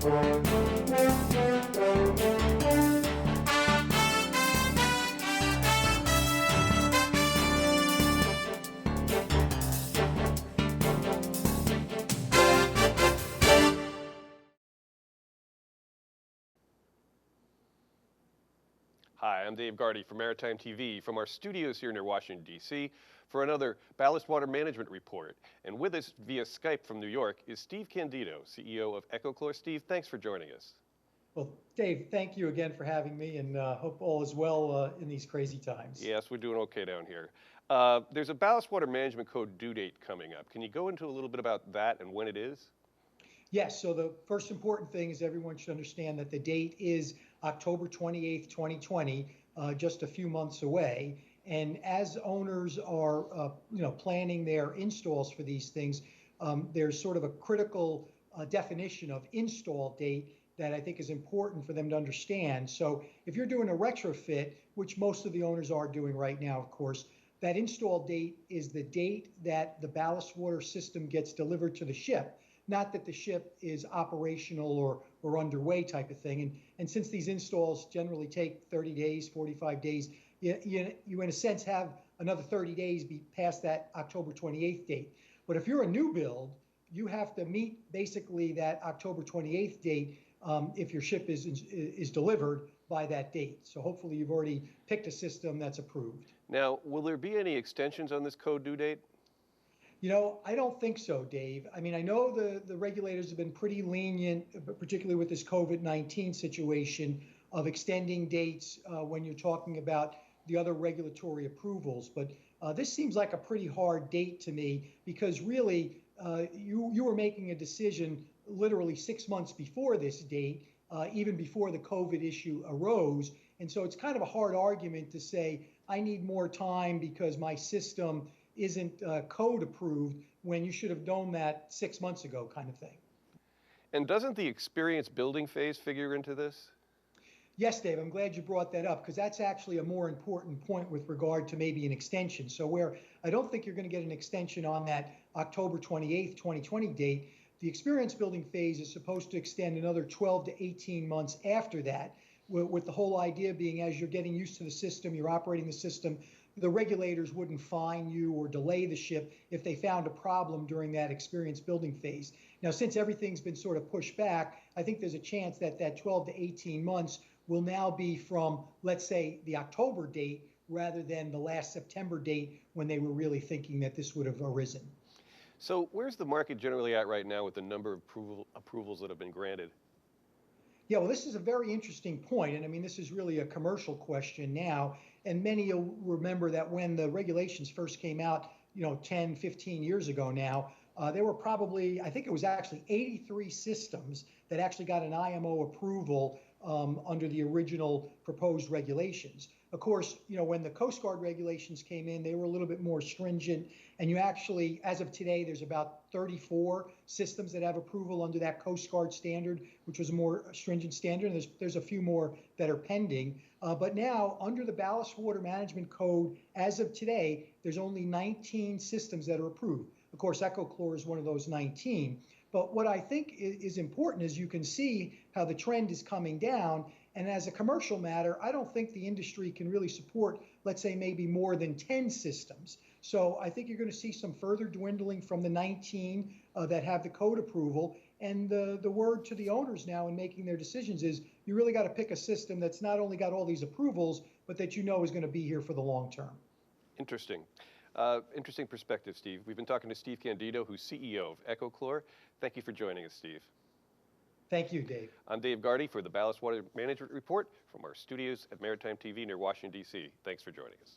Hi, I'm Dave Gardy from Maritime TV from our studios here near Washington, D.C. for another Ballast Water Management Report. And with us via Skype from New York is Steve Candido, CEO of EcoChlor. Steve, thanks for joining us. Well, Dave, thank you again for having me, and hope all is well in these crazy times. Yes, we're doing okay down here. There's a Ballast Water Management Code due date coming up. Can you go into a little bit about that and when it is? Yes, so the first important thing is everyone should understand that the date is October 28th, 2020, just a few months away. And as owners are, planning their installs for these things, there's sort of a critical definition of install date that I think is important for them to understand. So if you're doing a retrofit, which most of the owners are doing right now, of course, that install date is the date that the ballast water system gets delivered to the ship, not that the ship is operational or underway type of thing. And since these installs generally take 30 days, 45 days, you in a sense have another 30 days past that October 28th date. But if you're a new build, you have to meet basically that October 28th date if your ship is delivered by that date. So hopefully you've already picked a system that's approved. Now, will there be any extensions on this code due date? I don't think so, Dave. I mean, I know the regulators have been pretty lenient, particularly with this COVID-19 situation, of extending dates when you're talking about the other regulatory approvals. But this seems like a pretty hard date to me because really you were making a decision literally 6 months before this date, even before the COVID issue arose. And so it's kind of a hard argument to say, I need more time because my system isn't code approved when you should have known that 6 months ago kind of thing. And doesn't the experience building phase figure into this? Yes, Dave, I'm glad you brought that up because that's actually a more important point with regard to maybe an extension. So where I don't think you're going to get an extension on that October 28th, 2020 date, the experience building phase is supposed to extend another 12 to 18 months after that, with the whole idea being as you're getting used to the system, you're operating the system, the regulators wouldn't fine you or delay the ship if they found a problem during that experience building phase. Now, since everything's been sort of pushed back, I think there's a chance that that 12 to 18 months will now be from, let's say, the October date rather than the last September date when they were really thinking that this would have arisen. So where's the market generally at right now with the number of approvals that have been granted? Yeah, well, this is a very interesting point, and I mean, this is really a commercial question now, and many will remember that when the regulations first came out, 10, 15 years ago now, there were probably, I think it was actually 83 systems that actually got an IMO approval under the original proposed regulations. Of course, when the Coast Guard regulations came in, they were a little bit more stringent. And you actually, as of today, there's about 34 systems that have approval under that Coast Guard standard, which was a more stringent standard. And there's a few more that are pending. But now, under the Ballast Water Management Code, as of today, there's only 19 systems that are approved. Of course, EcoChlor is one of those 19. But what I think is important is you can see how the trend is coming down. And as a commercial matter, I don't think the industry can really support, let's say, maybe more than 10 systems. So I think you're going to see some further dwindling from the 19 that have the code approval. And the word to the owners now in making their decisions is you really got to pick a system that's not only got all these approvals, but that is going to be here for the long term. Interesting. Interesting perspective, Steve. We've been talking to Steve Candido, who's CEO of EcoChlor. Thank you for joining us, Steve. Thank you, Dave. I'm Dave Gardy for the Ballast Water Management Report from our studios at Maritime TV near Washington, D.C. Thanks for joining us.